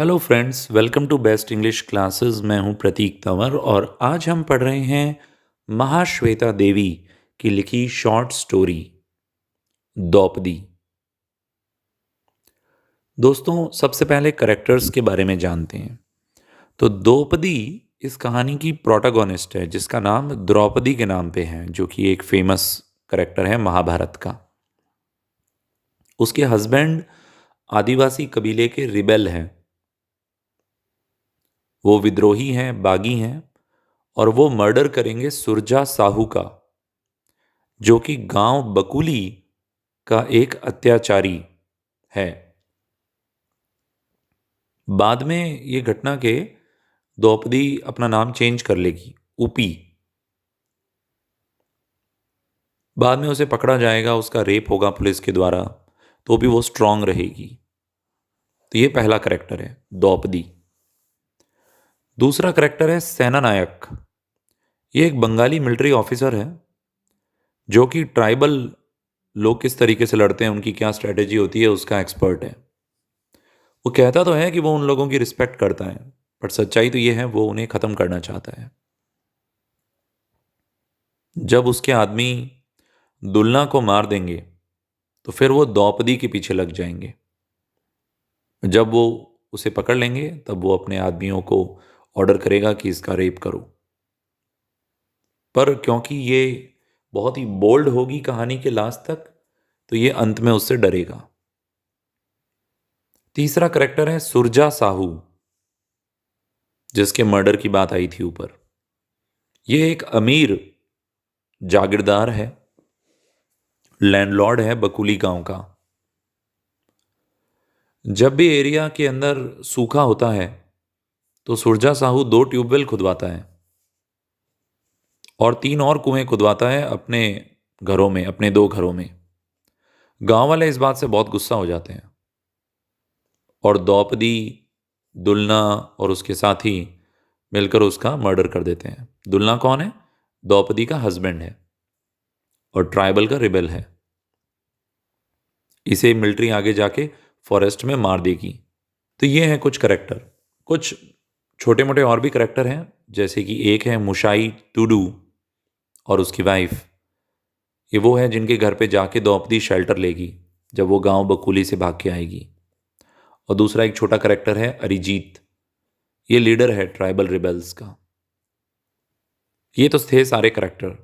Hello friends, welcome to best English classes. मैं हूं प्रतीक तंवर और आज हम पढ़ रहे हैं महाश्वेता देवी की लिखी शॉर्ट स्टोरी द्रौपदी। दोस्तों, सबसे पहले करेक्टर्स के बारे में जानते हैं। तो द्रौपदी इस कहानी की प्रोटोगोनिस्ट है जिसका नाम द्रौपदी के नाम पे है, जो कि एक फेमस करेक्टर है महाभारत का। उसके हस्बैंड आदिवासी कबीले के रिबेल हैं। वो विद्रोही हैं, बागी हैं और वो मर्डर करेंगे सुरजा साहू का, जो कि गांव बकुली का एक अत्याचारी है। बाद में ये घटना के द्रौपदी अपना नाम चेंज कर लेगी, ऊपी। बाद में उसे पकड़ा जाएगा, उसका रेप होगा पुलिस के द्वारा, तो भी वो स्ट्रांग रहेगी। तो ये पहला करेक्टर है द्रौपदी। दूसरा करेक्टर है सेना नायक। ये एक बंगाली मिलिट्री ऑफिसर है जो कि ट्राइबल लोग किस तरीके से लड़ते हैं, उनकी क्या स्ट्रेटेजी होती है, उसका एक्सपर्ट है। वो कहता तो है कि वो उन लोगों की रिस्पेक्ट करता है, पर सच्चाई तो ये है वो उन्हें खत्म करना चाहता है। जब उसके आदमी दुलना को मार देंगे तो फिर वो द्रौपदी के पीछे लग जाएंगे। जब वो उसे पकड़ लेंगे तब वो अपने आदमियों को ऑर्डर करेगा कि इसका रेप करो। पर क्योंकि ये बहुत ही बोल्ड होगी कहानी के लास्ट तक, तो ये अंत में उससे डरेगा। तीसरा करेक्टर है सुरजा साहू, जिसके मर्डर की बात आई थी ऊपर। ये एक अमीर जागीरदार है, लैंडलॉर्ड है बकुली गांव का। जब भी एरिया के अंदर सूखा होता है तो सुरजा साहू दो ट्यूबवेल खुदवाता है और तीन और कुएं खुदवाता है अपने घरों में, अपने दो घरों में। गांव वाले इस बात से बहुत गुस्सा हो जाते हैं और द्रौपदी, दुलना और उसके साथी मिलकर उसका मर्डर कर देते हैं। दुलना कौन है? द्रौपदी का हस्बैंड है और ट्राइबल का रिबेल है। इसे मिलिट्री आगे जाके फॉरेस्ट में मार देगी। तो ये हैं कुछ करेक्टर। कुछ छोटे मोटे और भी करेक्टर हैं, जैसे कि एक है मुशाई टुडू और उसकी वाइफ। ये वो है जिनके घर पे जाके द्रौपदी शेल्टर लेगी जब वो गांव बकुली से भाग के आएगी। और दूसरा एक छोटा करेक्टर है अरिजीत। ये लीडर है ट्राइबल रिबेल्स का। ये तो थे सारे करेक्टर।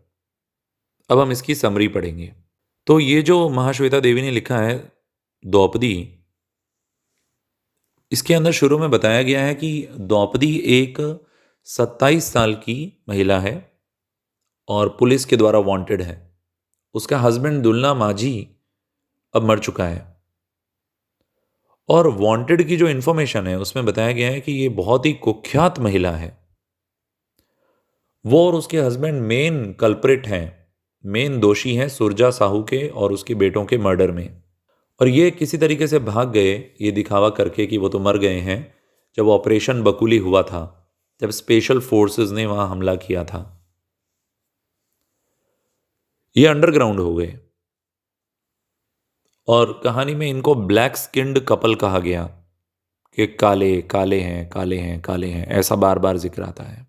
अब हम इसकी समरी पढ़ेंगे। तो ये जो महाश्वेता देवी ने लिखा है द्रौपदी, इसके अंदर शुरू में बताया गया है कि द्रौपदी एक 27 साल की महिला है और पुलिस के द्वारा वांटेड है। उसका हस्बैंड दुलना माझी अब मर चुका है। और वांटेड की जो इन्फॉर्मेशन है उसमें बताया गया है कि ये बहुत ही कुख्यात महिला है। वो और उसके हस्बैंड मेन कल्प्रिट हैं, मेन दोषी हैं सुरजा साहू के और उसके बेटों के मर्डर में। और ये किसी तरीके से भाग गए, ये दिखावा करके कि वो तो मर गए हैं, जब ऑपरेशन बकुली हुआ था, जब स्पेशल फोर्सेस ने वहां हमला किया था। ये अंडरग्राउंड हो गए और कहानी में इनको ब्लैक स्किन्ड कपल कहा गया कि काले काले हैं, काले हैं, काले हैं, ऐसा बार बार जिक्र आता है।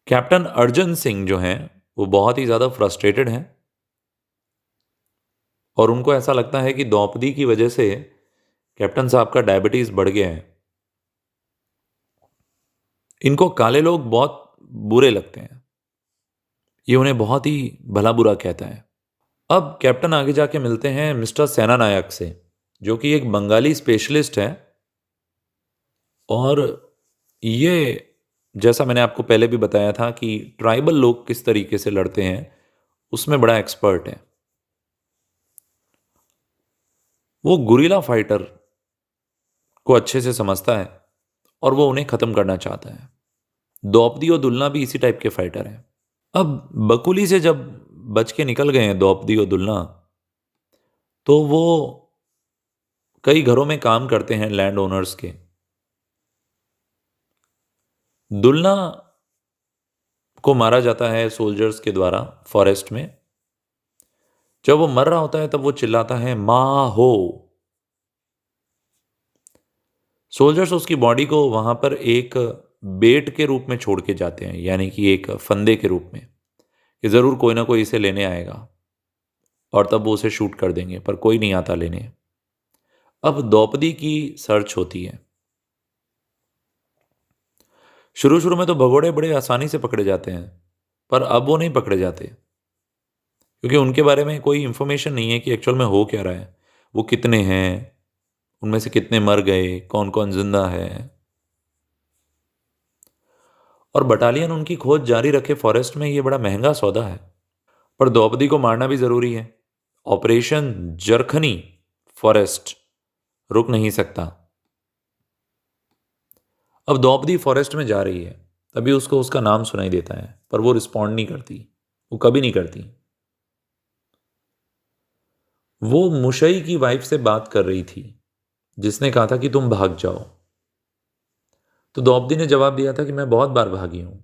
कैप्टन अर्जन सिंह जो हैं वो बहुत ही ज़्यादा फ्रस्ट्रेटेड हैं और उनको ऐसा लगता है कि द्रौपदी की वजह से कैप्टन साहब का डायबिटीज़ बढ़ गया है। इनको काले लोग बहुत बुरे लगते हैं, ये उन्हें बहुत ही भला बुरा कहता है। अब कैप्टन आगे जाके मिलते हैं मिस्टर सेना नायक से, जो कि एक बंगाली स्पेशलिस्ट है और ये, जैसा मैंने आपको पहले भी बताया था कि ट्राइबल लोग किस तरीके से लड़ते हैं उसमें बड़ा एक्सपर्ट है। वो गुरिल्ला फाइटर को अच्छे से समझता है और वो उन्हें ख़त्म करना चाहता है। द्रौपदी और दुलना भी इसी टाइप के फाइटर हैं। अब बकुली से जब बच के निकल गए हैं द्रौपदी और दुलना, तो वो कई घरों में काम करते हैं लैंड ओनर्स के। दुलना को मारा जाता है सोल्जर्स के द्वारा फॉरेस्ट में। जब वो मर रहा होता है तब वो चिल्लाता है माँ हो। सोल्जर्स उसकी बॉडी को वहाँ पर एक बेट के रूप में छोड़ के जाते हैं, यानी कि एक फंदे के रूप में, कि ज़रूर कोई ना कोई इसे लेने आएगा और तब वो उसे शूट कर देंगे, पर कोई नहीं आता लेने। अब द्रौपदी की सर्च होती है। शुरू शुरू में तो भगोड़े बड़े आसानी से पकड़े जाते हैं, पर अब वो नहीं पकड़े जाते, क्योंकि उनके बारे में कोई इन्फॉर्मेशन नहीं है कि एक्चुअल में हो क्या रहा है, वो कितने हैं, उनमें से कितने मर गए, कौन कौन जिंदा है। और बटालियन उनकी खोज जारी रखे फॉरेस्ट में, ये बड़ा महंगा सौदा है। पर द्रौपदी को मारना भी जरूरी है। ऑपरेशन जरखनी फॉरेस्ट रुक नहीं सकता। अब द्रौपदी फॉरेस्ट में जा रही है, तभी उसको उसका नाम सुनाई देता है, पर वो रिस्पॉन्ड नहीं करती, वो कभी नहीं करती। वो मुशई की वाइफ से बात कर रही थी, जिसने कहा था कि तुम भाग जाओ। तो द्रौपदी ने जवाब दिया था कि मैं बहुत बार भागी हूं,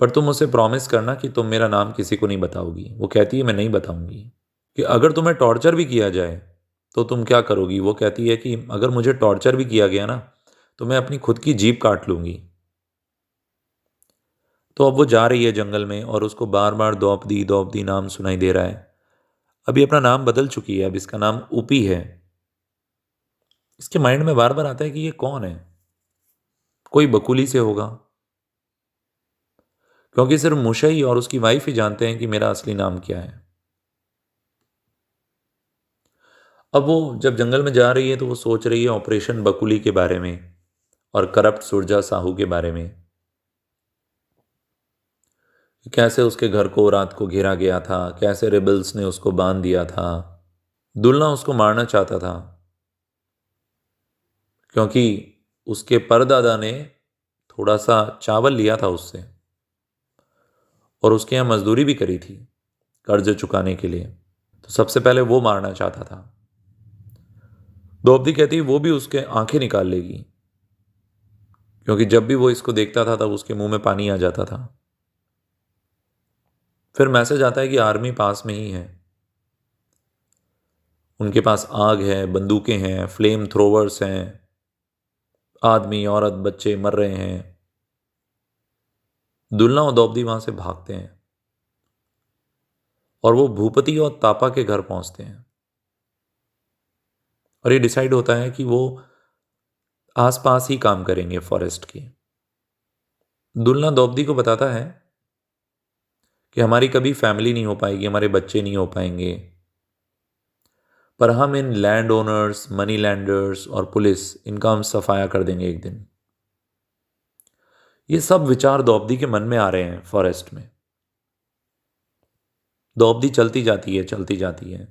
पर तुम मुझसे प्रॉमिस करना कि तुम मेरा नाम किसी को नहीं बताओगी। वो कहती है मैं नहीं बताऊंगी। कि अगर तुम्हें टॉर्चर भी किया जाए तो तुम क्या करोगी। वो कहती है कि अगर मुझे टॉर्चर भी किया गया ना, तो मैं अपनी खुद की जीभ काट लूंगी। तो अब वो जा रही है जंगल में और उसको बार बार द्रौपदी द्रौपदी नाम सुनाई दे रहा है। अभी अपना नाम बदल चुकी है, अब इसका नाम ऊपी है। इसके माइंड में बार बार आता है कि ये कौन है, कोई बकुली से होगा, क्योंकि सिर्फ मुशई और उसकी वाइफ ही जानते हैं कि मेरा असली नाम क्या है। अब वो जब जंगल में जा रही है तो वो सोच रही है ऑपरेशन बकुली के बारे में और करप्ट सुरजा साहू के बारे में, कि कैसे उसके घर को रात को घेरा गया था, कैसे रिबल्स ने उसको बांध दिया था। दुल्ला उसको मारना चाहता था, क्योंकि उसके परदादा ने थोड़ा सा चावल लिया था उससे और उसके यहाँ मजदूरी भी करी थी कर्ज चुकाने के लिए। तो सबसे पहले वो मारना चाहता था। द्रौपदी कहती वो भी उसके आंखें निकाल लेगी, क्योंकि जब भी वो इसको देखता था तब उसके मुंह में पानी आ जाता था। फिर मैसेज आता है कि आर्मी पास में ही है, उनके पास आग है, बंदूकें हैं, फ्लेम थ्रोवर्स हैं, आदमी औरत बच्चे मर रहे हैं। दुल्ला और द्रौपदी वहां से भागते हैं और वो भूपति और तापा के घर पहुंचते हैं। और ये डिसाइड होता है कि वो आसपास ही काम करेंगे फॉरेस्ट के। दुल्ला द्रौपदी को बताता है कि हमारी कभी फैमिली नहीं हो पाएगी, हमारे बच्चे नहीं हो पाएंगे, पर हम इन लैंड ओनर्स, मनी लैंडर्स और पुलिस, इनका हम सफाया कर देंगे एक दिन। ये सब विचार द्रौपदी के मन में आ रहे हैं फॉरेस्ट में। द्रौपदी चलती जाती है, चलती जाती है।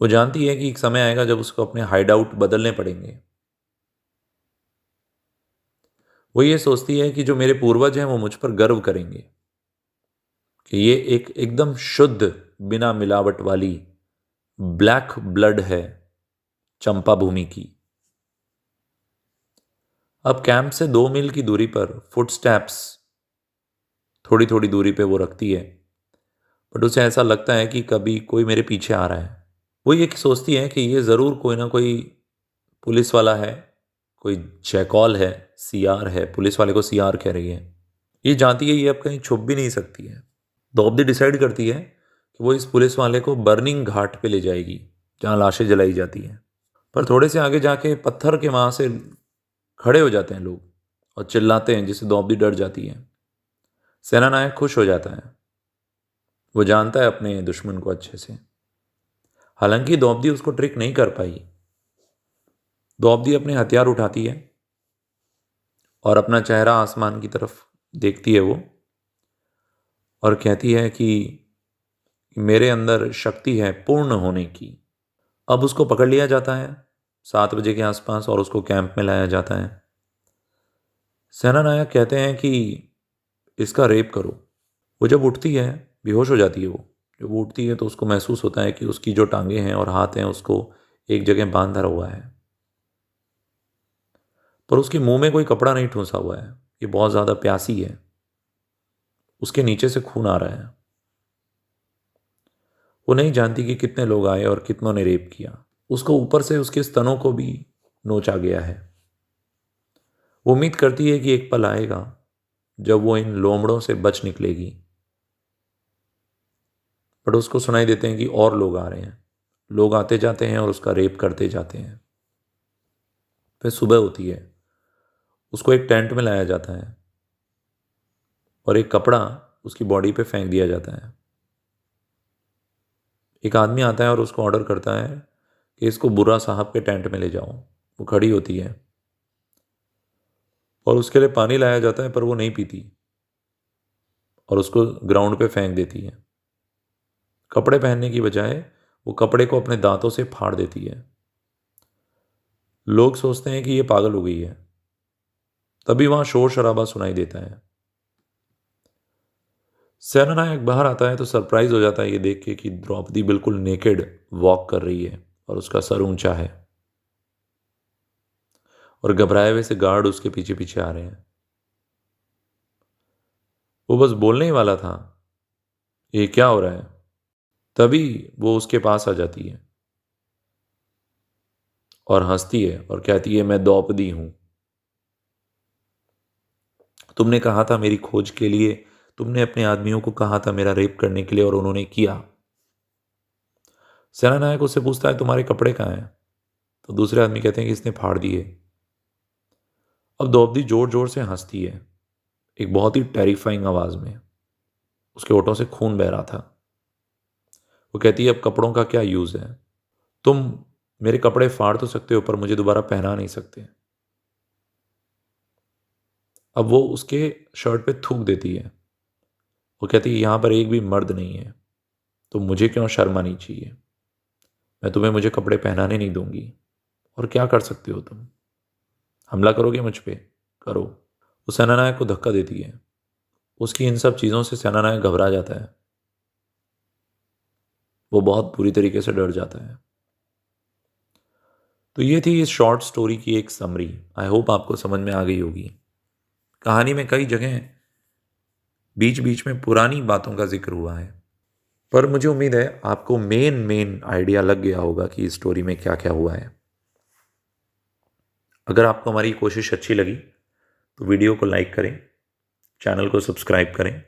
वो जानती है कि एक समय आएगा जब उसको अपने हाइड आउट बदलने पड़ेंगे। वो ये सोचती है कि जो मेरे पूर्वज हैं वो मुझ पर गर्व करेंगे कि ये एक एकदम शुद्ध, बिना मिलावट वाली ब्लैक ब्लड है चंपा भूमि की। अब कैंप से 2 मील की दूरी पर फुटस्टेप्स थोड़ी थोड़ी दूरी पे वो रखती है, बट उसे ऐसा लगता है कि कभी कोई मेरे पीछे आ रहा है। वो ये सोचती है कि ये ज़रूर कोई ना कोई पुलिस वाला है, कोई जैकॉल है, सीआर है। पुलिस वाले को सीआर कह रही है। ये जानती है ये अब कहीं छुप भी नहीं सकती है। द्रौपदी डिसाइड करती है कि वो इस पुलिस वाले को बर्निंग घाट पे ले जाएगी, जहाँ लाशें जलाई जाती हैं। पर थोड़े से आगे जाके पत्थर के वहाँ से खड़े हो जाते हैं लोग और चिल्लाते हैं, जिससे द्रौपदी डर जाती है। सेनानायक खुश हो जाता है, वो जानता है अपने दुश्मन को अच्छे से। हालांकि द्रौपदी उसको ट्रिक नहीं कर पाई। द्रौपदी अपने हथियार उठाती है और अपना चेहरा आसमान की तरफ देखती है वो, और कहती है कि मेरे अंदर शक्ति है पूर्ण होने की। अब उसको पकड़ लिया जाता है 7 बजे के आसपास और उसको कैंप में लाया जाता है। सेनानायक कहते हैं कि इसका रेप करो। वो जब उठती है, बेहोश हो जाती है वो। जब वो उठती है तो उसको महसूस होता है कि उसकी जो टांगे हैं और हाथ हैं उसको एक जगह बांध धरा हुआ है, पर उसके मुंह में कोई कपड़ा नहीं ठूंसा हुआ है। ये बहुत ज़्यादा प्यासी है, उसके नीचे से खून आ रहा है। वो नहीं जानती कि कितने लोग आए और कितनों ने रेप किया। उसको ऊपर से उसके स्तनों को भी नोचा गया है। वो उम्मीद करती है कि एक पल आएगा जब वो इन लोमड़ों से बच निकलेगी, बट उसको सुनाई देते हैं कि और लोग आ रहे हैं। लोग आते जाते हैं और उसका रेप करते जाते हैं। फिर सुबह होती है, उसको एक टेंट में लाया जाता है और एक कपड़ा उसकी बॉडी पे फेंक दिया जाता है। एक आदमी आता है और उसको ऑर्डर करता है कि इसको बुर्रा साहब के टेंट में ले जाओ। वो खड़ी होती है और उसके लिए पानी लाया जाता है, पर वो नहीं पीती और उसको ग्राउंड पे फेंक देती है। कपड़े पहनने की बजाय वो कपड़े को अपने दांतों से फाड़ देती है। लोग सोचते हैं कि ये पागल हो गई है। तभी वहां शोर शराबा सुनाई देता है। सेनानायक बाहर आता है तो सरप्राइज हो जाता है ये देख के कि द्रौपदी बिल्कुल नेकेड वॉक कर रही है और उसका सर ऊंचा है और घबराए हुए से गार्ड उसके पीछे पीछे आ रहे हैं। वो बस बोलने ही वाला था, ये क्या हो रहा है, तभी वो उसके पास आ जाती है और हंसती है और कहती है, मैं द्रौपदी हूं। तुमने कहा था मेरी खोज के लिए, तुमने अपने आदमियों को कहा था मेरा रेप करने के लिए और उन्होंने किया। सेनानायक उससे पूछता है, तुम्हारे कपड़े कहाँ हैं? तो दूसरे आदमी कहते हैं कि इसने फाड़ दिए। अब द्रौपदी जोर जोर से हंसती है, एक बहुत ही टेरिफाइंग आवाज में। उसके होठों से खून बह रहा था। वो कहती है, अब कपड़ों का क्या यूज है? तुम मेरे कपड़े फाड़ तो सकते हो पर मुझे दोबारा पहना नहीं सकते। अब वो उसके शर्ट पे थूक देती है। वो कहती है, यहां पर एक भी मर्द नहीं है तो मुझे क्यों शर्म आनी चाहिए? मैं तुम्हें मुझे कपड़े पहनाने नहीं दूंगी। और क्या कर सकते हो तुम? हमला करोगे मुझ पे? करो। वो सेनानायक को धक्का देती है। उसकी इन सब चीज़ों से सेनानायक घबरा जाता है। वो बहुत बुरी तरीके से डर जाता है। तो ये थी इस शॉर्ट स्टोरी की एक समरी। आई होप आपको समझ में आ गई होगी। कहानी में कई जगह बीच बीच में पुरानी बातों का जिक्र हुआ है, पर मुझे उम्मीद है आपको मेन मेन आइडिया लग गया होगा कि इस स्टोरी में क्या क्या हुआ है। अगर आपको हमारी कोशिश अच्छी लगी तो वीडियो को लाइक करें, चैनल को सब्सक्राइब करें,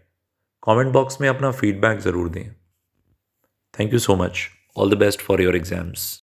कमेंट बॉक्स में अपना फीडबैक ज़रूर दें। Thank you so much. All the best for your exams.